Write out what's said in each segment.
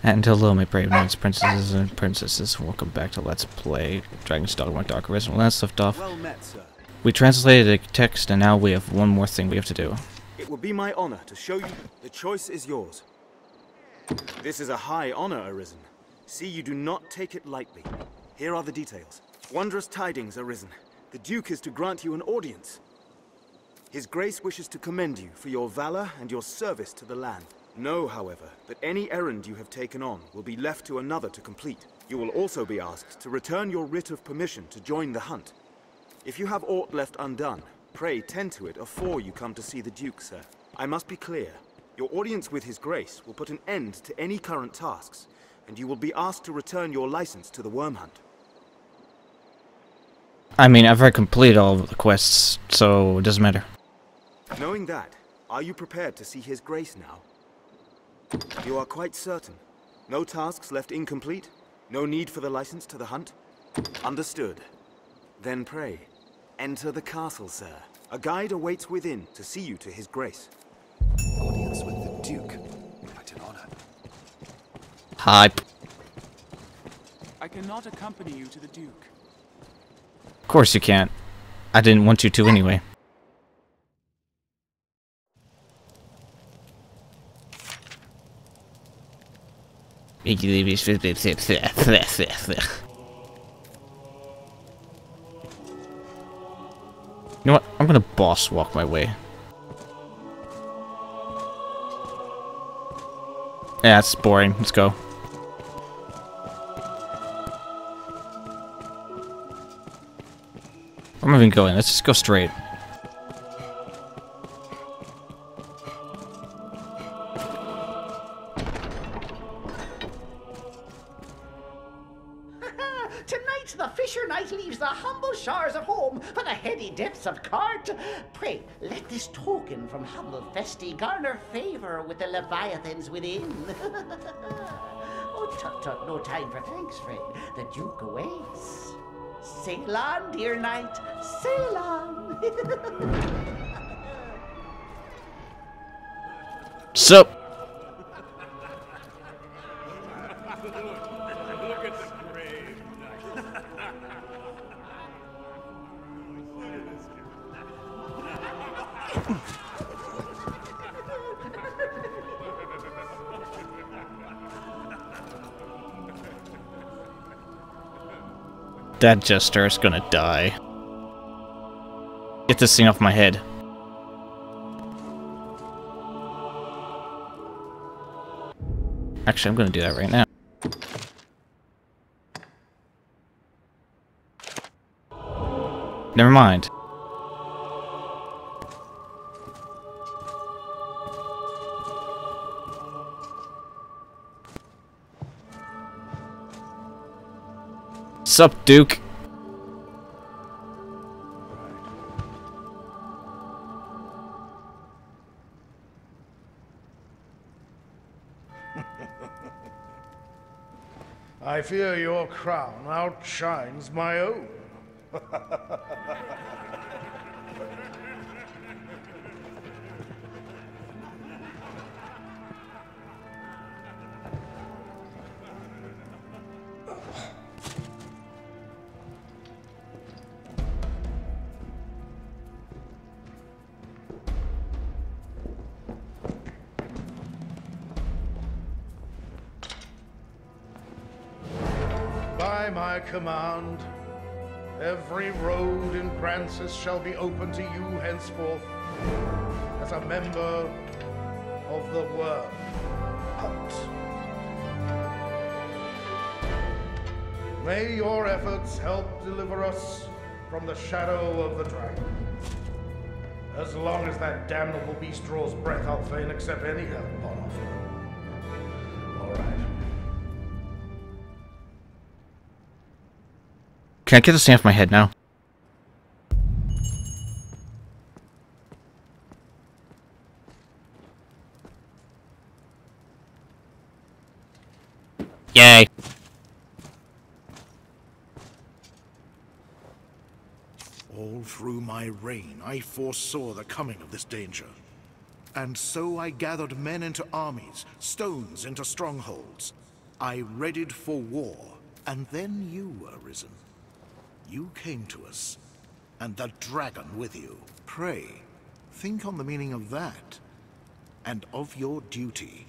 And until little, my brave knights, princesses, and princesses, welcome back to Let's Play Dragon's Dogma, Arisen. Well, that's left off. Well met, sir. We translated the text, and now we have one more thing we have to do. It will be my honor to show you. The choice is yours. This is a high honor, Arisen. See, you do not take it lightly. Here are the details. Wondrous tidings, Arisen. The Duke is to grant you an audience. His Grace wishes to commend you for your valor and your service to the land. Know, however, that any errand you have taken on will be left to another to complete. You will also be asked to return your writ of permission to join the hunt. If you have aught left undone, pray tend to it afore you come to see the Duke, sir. I must be clear. Your audience with His Grace will put an end to any current tasks, and you will be asked to return your license to the worm hunt. I mean, I've already completed all of the quests, so it doesn't matter. Knowing that, are you prepared to see His Grace now? You are quite certain? No tasks left incomplete? No need for the license to the hunt? Understood. Then pray, enter the castle, sir. A guide awaits within to see you to His Grace. Audience with the Duke. Quite an honor. Hype. I cannot accompany you to the Duke. Of course you can't. I didn't want you to anyway. You know what? I'm gonna boss walk my way. Yeah, it's boring. Let's go. Where am I even going? Let's just go straight. Tonight the fisher knight leaves the humble shores of home for the heady depths of Cart. Pray, let this token from humble Festi garner favor with the leviathans within. Oh, tut tut, no time for thanks, friend. The Duke awaits. Sail on, dear knight, sail on. So. That jester is gonna die. Get this thing off my head. Actually, I'm gonna do that right now. Never mind. Sup, Duke? I fear your crown outshines my own. By my command, every road in Grancis shall be open to you henceforth as a member of the Worm Hunt. May your efforts help deliver us from the shadow of the dragon. As long as that damnable beast draws breath, I'll fain accept any help on offer. All right. Can I get this thing off my head now? Yay! All through my reign, I foresaw the coming of this danger. And so I gathered men into armies, stones into strongholds. I readied for war, and then you, Arisen. You came to us, and the dragon with you. Pray, think on the meaning of that, and of your duty.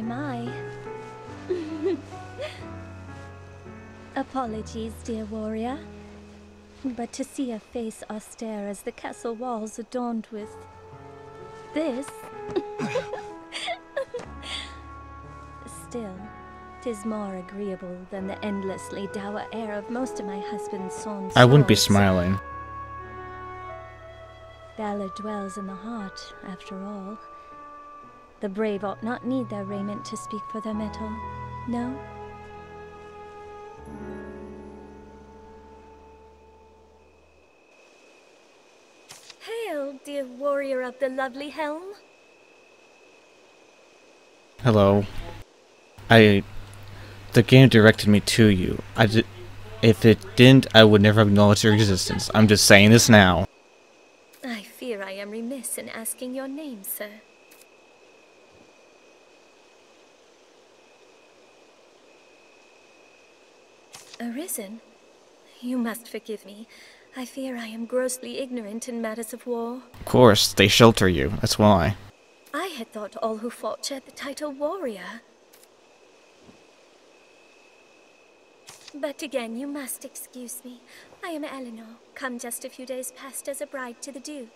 My. Apologies, dear warrior. But to see a face austere as the castle walls adorned with this... Still, 'tis more agreeable than the endlessly dour air of most of my husband's songs. I wouldn't be smiling. Valor dwells in the heart, after all. The brave ought not need their raiment to speak for their mettle, no? Hail, dear warrior of the lovely helm. Hello. The game directed me to you. If it didn't, I would never acknowledge your existence. I'm just saying this now. I fear I am remiss in asking your name, sir. Arisen? You must forgive me. I fear I am grossly ignorant in matters of war. Of course, they shelter you. That's why. I had thought all who fought shared the title warrior. But again, you must excuse me. I am Eleanor, come just a few days past as a bride to the Duke.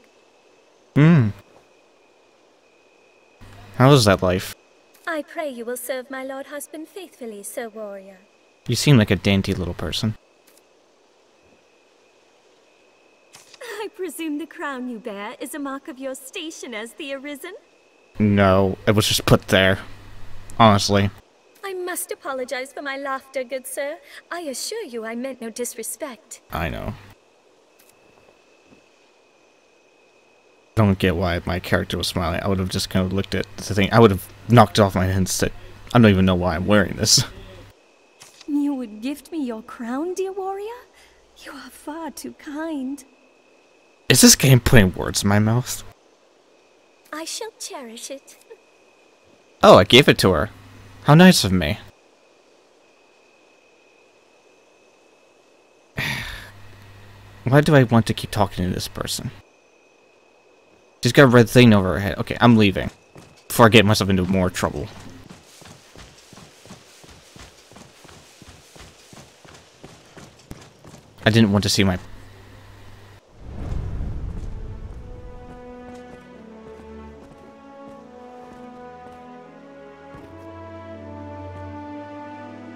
How is that life? I pray you will serve my lord husband faithfully, Sir Warrior. You seem like a dainty little person. I presume the crown you bear is a mark of your station as the Arisen? No, it was just put there. Honestly. I must apologize for my laughter, good sir. I assure you I meant no disrespect. I know. Don't get why my character was smiling. I would have just kind of looked at the thing. I would have knocked it off my head and said, I don't even know why I'm wearing this. You would gift me your crown, dear warrior? You are far too kind. Is this game putting words in my mouth? I shall cherish it. Oh, I gave it to her. How nice of me. Why do I want to keep talking to this person? She's got a red thing over her head. Okay, I'm leaving. Before I get myself into more trouble. I didn't want to see my...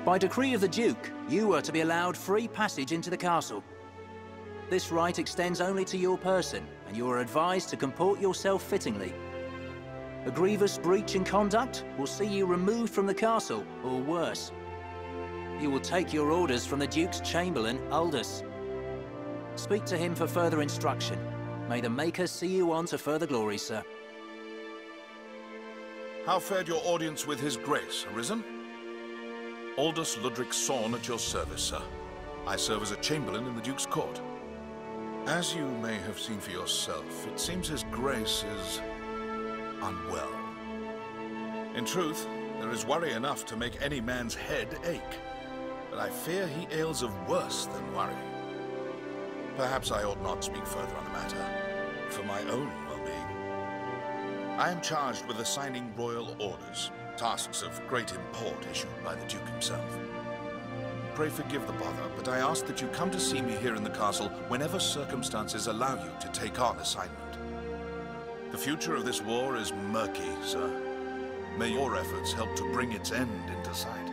By decree of the Duke, you are to be allowed free passage into the castle. This right extends only to your person, and you are advised to comport yourself fittingly. A grievous breach in conduct will see you removed from the castle, or worse. You will take your orders from the Duke's Chamberlain, Aldous. Speak to him for further instruction. May the Maker see you on to further glory, sir. How fared your audience with His Grace, Arisen? Aldous Ludric Sorn at your service, sir. I serve as a Chamberlain in the Duke's court. As you may have seen for yourself, it seems His Grace is... unwell. In truth, there is worry enough to make any man's head ache. But I fear he ails of worse than worry. Perhaps I ought not speak further on the matter, for my own well-being. I am charged with assigning royal orders, tasks of great import issued by the Duke himself. Pray forgive the bother, but I ask that you come to see me here in the castle whenever circumstances allow you to take on assignment. The future of this war is murky, sir. May your efforts help to bring its end into sight.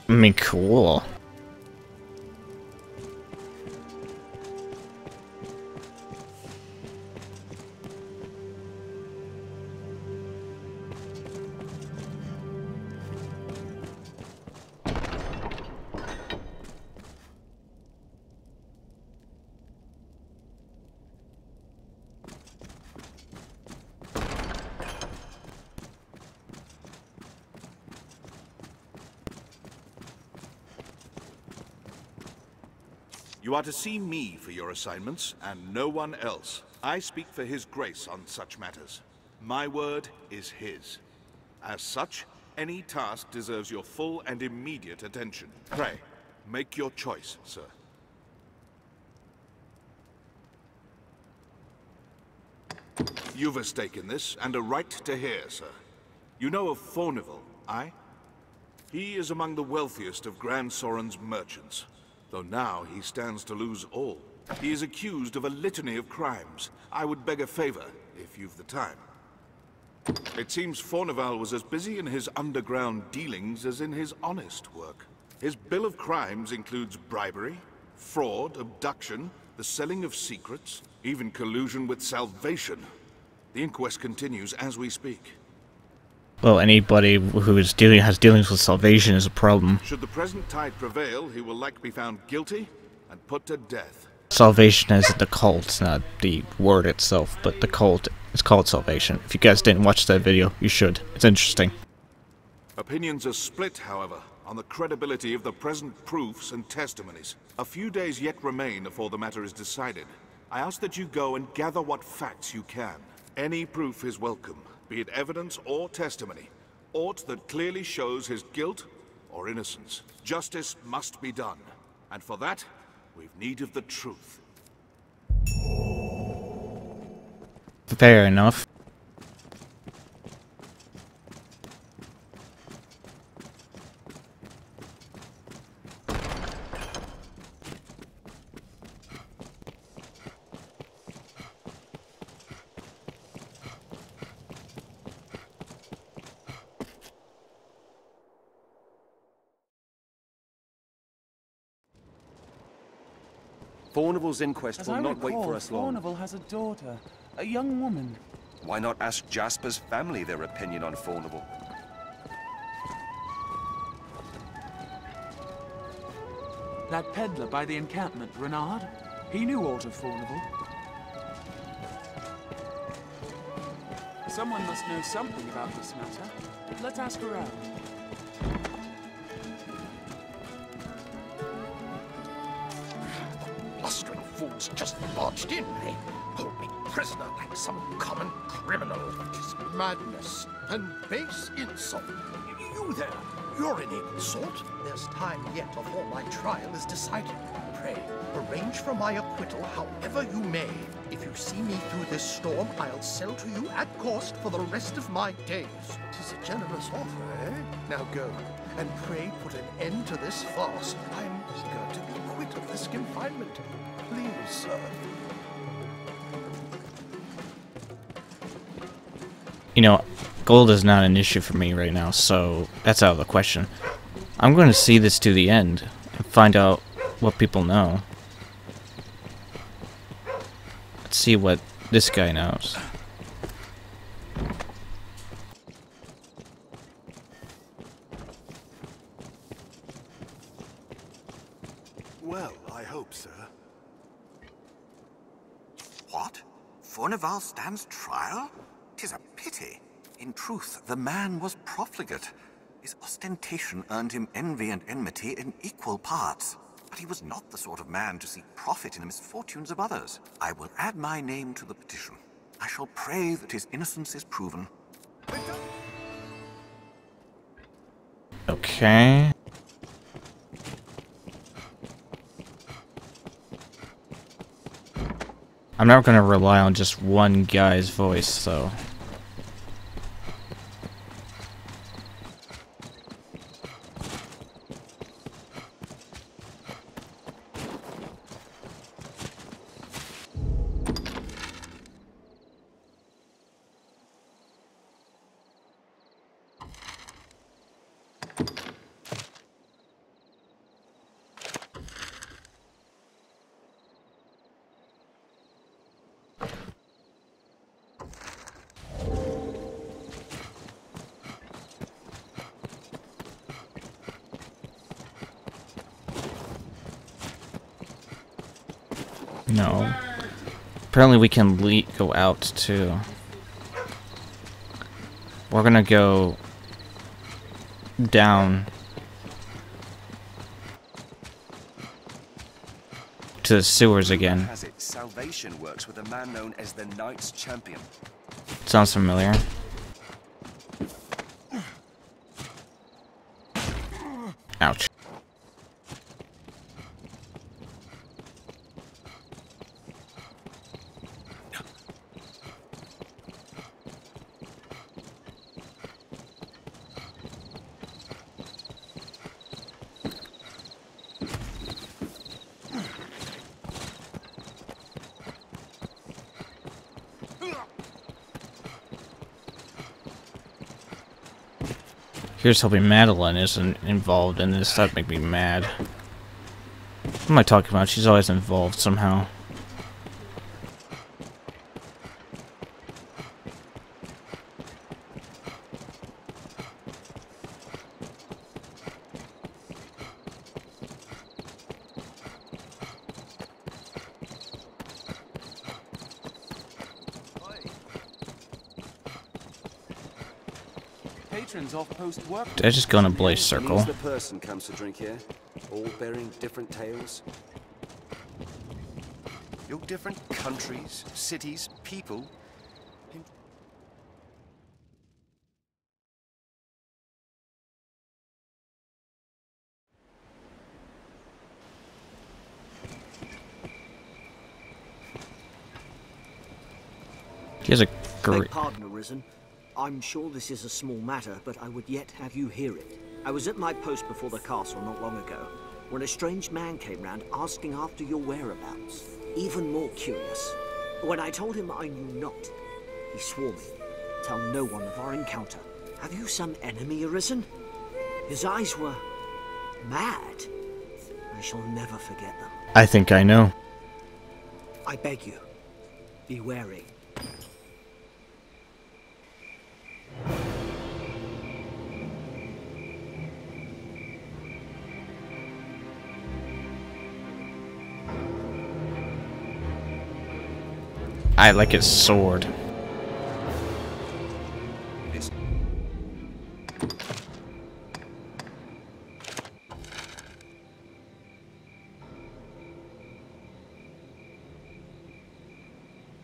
I mean, cool. You are to see me for your assignments, and no one else. I speak for His Grace on such matters. My word is his. As such, any task deserves your full and immediate attention. Pray, make your choice, sir. You've a stake in this, and a right to hear, sir. You know of Fornival, aye? He is among the wealthiest of Grand Soren's merchants. Though now he stands to lose all. He is accused of a litany of crimes. I would beg a favor, if you've the time. It seems Fornival was as busy in his underground dealings as in his honest work. His bill of crimes includes bribery, fraud, abduction, the selling of secrets, even collusion with Salvation. The inquest continues as we speak. Well, anybody who has dealings with Salvation is a problem. Should the present tide prevail, he will likely be found guilty and put to death. Salvation is the cult, not the word itself, but the cult is called Salvation. If you guys didn't watch that video, you should. It's interesting. Opinions are split, however, on the credibility of the present proofs and testimonies. A few days yet remain before the matter is decided. I ask that you go and gather what facts you can. Any proof is welcome. Be it evidence or testimony, aught that clearly shows his guilt or innocence. Justice must be done, and for that, we've need of the truth. Fair enough. Fornival's inquest As will I not wait recall, for us long. Fornival has a daughter, a young woman. Why not ask Jasper's family their opinion on Fornival? That peddler by the encampment, Renard, he knew aught of Fornival. Someone must know something about this matter. Let's ask around. Blustering fools just barged in. They hold me prisoner like some common criminal. It is madness and base insult. You there, you're an able sort. There's time yet before my trial is decided. Pray, arrange for my acquittal however you may. If you see me through this storm, I'll sell to you at cost for the rest of my days. 'Tis a generous offer, eh? Now go, and pray put an end to this farce. I'm eager to be quit of this confinement. Please, sir. You know, gold is not an issue for me right now, so that's out of the question. I'm going to see this to the end and find out what people know. Let's see what this guy knows. Well, I hope, sir. What? Fornival stands trial? 'Tis a pity. In truth, the man was profligate. His ostentation earned him envy and enmity in equal parts. But he was not the sort of man to seek profit in the misfortunes of others. I will add my name to the petition. I shall pray that his innocence is proven. Okay. I'm not gonna rely on just one guy's voice, though. No. Apparently we can go out too. We're gonna go down to the sewers again. Has it, salvation works with a man known as the Knight's Champion. Sounds familiar. Ouch. Here's hoping Madeline isn't involved in this. That'd make me mad. What am I talking about? She's always involved somehow. Off-post work. Did I just go in a blaze circle? Who's the person comes to drink here, all bearing different tales? Your different countries, cities, people. He has a great... Pardon, Arisen. I'm sure this is a small matter, but I would yet have you hear it. I was at my post before the castle not long ago, when a strange man came round asking after your whereabouts. Even more curious. When I told him I knew not, he swore me, tell no one of our encounter. Have you some enemy, Arisen? His eyes were... mad. I shall never forget them. I think I know. I beg you, be wary. I like his sword.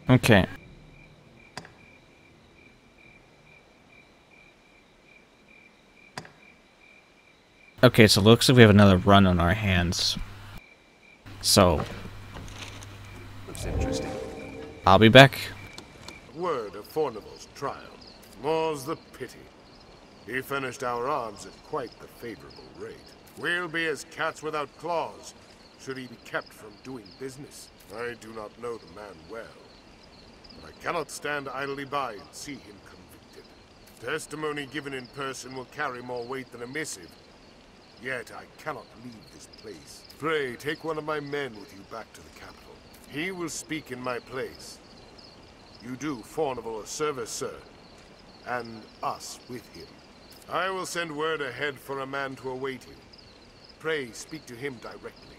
Okay. Okay, so it looks like we have another run on our hands. So... Looks interesting. I'll be back. Word of Fornival's trial. More's the pity. He finished our arms at quite the favorable rate. We'll be as cats without claws, should he be kept from doing business. I do not know the man well, but I cannot stand idly by and see him convicted. Testimony given in person will carry more weight than a missive. Yet I cannot leave this place. Pray, take one of my men with you back to the capital. He will speak in my place. You do Fornival a service, sir, and us with him. I will send word ahead for a man to await you. Pray, speak to him directly.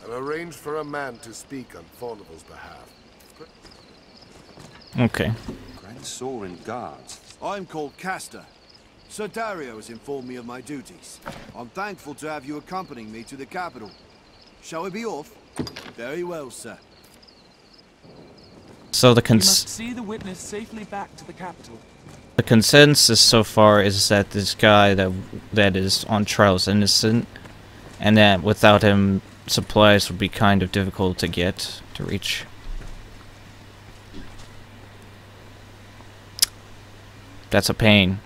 I'll arrange for a man to speak on Fornival's behalf. Okay. Grand Sorin Guards. I'm called Castor. Sir Dario has informed me of my duties. I'm thankful to have you accompanying me to the capital. Shall we be off? Very well, sir. So the You must see the witness safely back to the capital. The consensus so far is that this guy that is on trial is innocent, and that without him supplies would be kind of difficult to get, to reach. That's a pain.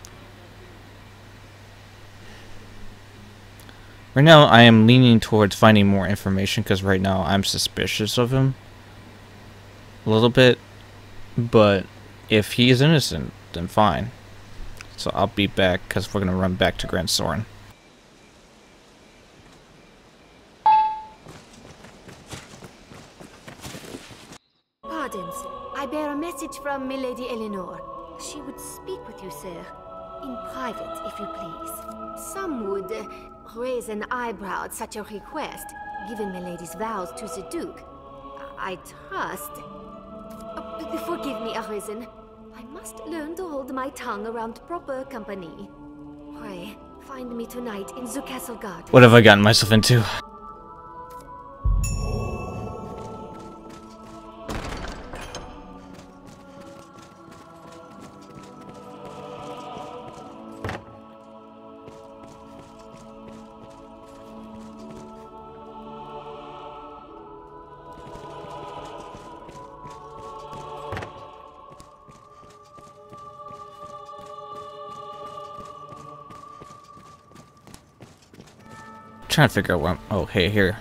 Right now, I am leaning towards finding more information, because right now I'm suspicious of him. A little bit. But if he is innocent, then fine. So I'll be back, because we're going to run back to Grand Soren. Pardons. I bear a message from Milady Eleanor. She would speak with you, sir. In private, if you please. Some would raise an eyebrow at such a request, given Milady's vows to the Duke. I trust. Forgive me, Arisen. I must learn to hold my tongue around proper company. Pray, find me tonight in the castle garden. What have I gotten myself into? Trying to figure out what I'm... Oh, hey, here.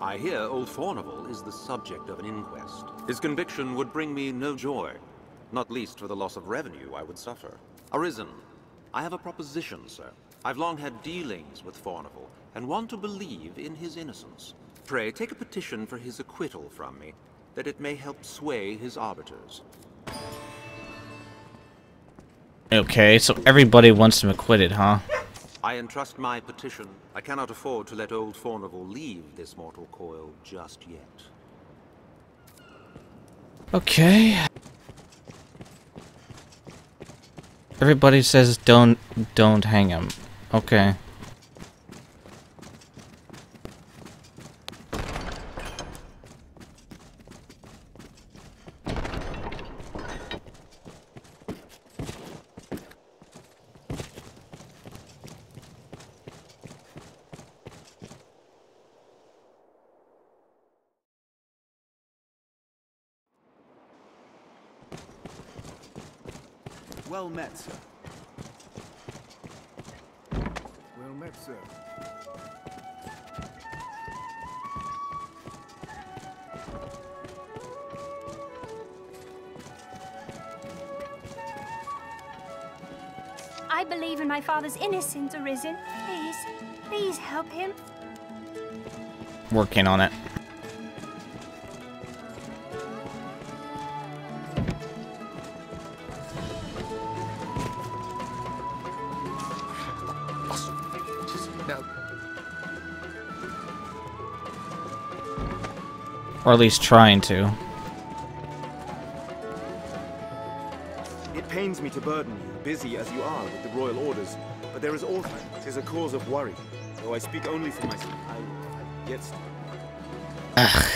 I hear old Fornival is the subject of an inquest. His conviction would bring me no joy, not least for the loss of revenue I would suffer. Arisen, I have a proposition, sir. I've long had dealings with Fornival, and want to believe in his innocence. Pray, take a petition for his acquittal from me, that it may help sway his arbiters. Okay, so everybody wants him acquitted, huh? I entrust my petition. I cannot afford to let old Fornival leave this mortal coil just yet. Okay. Everybody says don't hang him. Okay. Well met, sir. Well met, sir. I believe in my father's innocence, Arisen. Please help him. Working on it. Or at least trying to. It pains me to burden you, busy as you are with the royal orders, but there is also 'tis a cause of worry. Though I speak only for myself, I get... Ugh.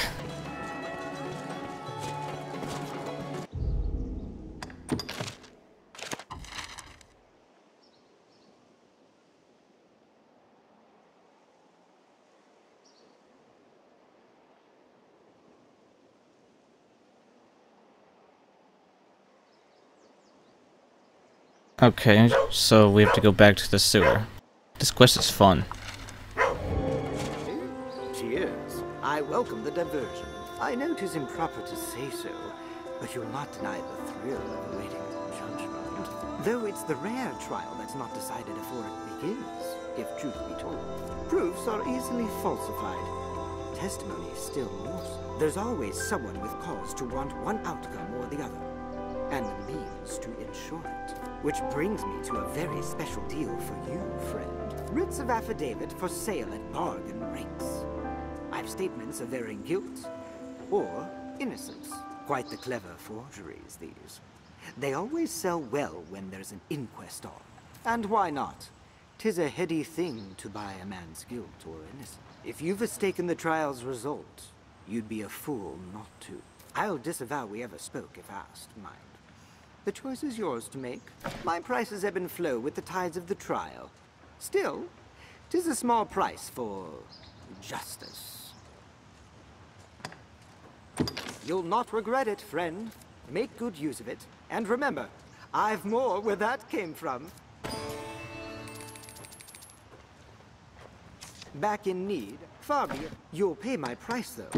Okay, so we have to go back to the sewer. This quest is fun. Cheers. I welcome the diversion. I know 'tis improper to say so, but you'll not deny the thrill of awaiting judgment. Though it's the rare trial that's not decided before it begins, if truth be told. Proofs are easily falsified. Testimony is still more so. There's always someone with cause to want one outcome or the other, and the means to ensure it. Which brings me to a very special deal for you, friend. Writs of affidavit for sale at bargain rates. I've statements of varying guilt or innocence. Quite the clever forgeries, these. They always sell well when there's an inquest on. And why not? 'Tis a heady thing to buy a man's guilt or innocence. If you've mistaken the trial's result, you'd be a fool not to. I'll disavow we ever spoke if asked, mind. The choice is yours to make. My prices ebb and flow with the tides of the trial. Still, 'Tis a small price for justice. You'll not regret it, friend. Make good use of it. And remember, I've more where that came from. Back in need? Far be it. You'll pay my price, though.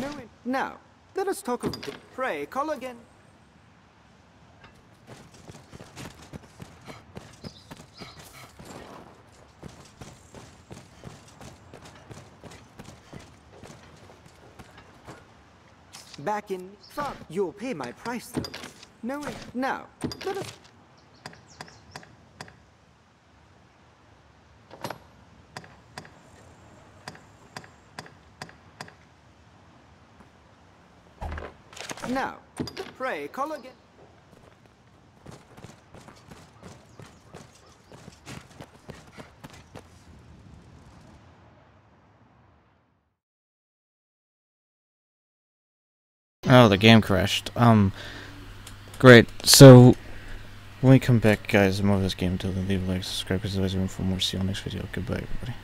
No, now, let us talk of... Pray, call again. Back in... Far... You'll pay my price, though. No, now, let us... Now, pray, call again. Oh, the game crashed. Great. So, when we come back, guys, more of this game, until then, leave a like, subscribe, because there's room for more. See you on the next video. Goodbye, everybody.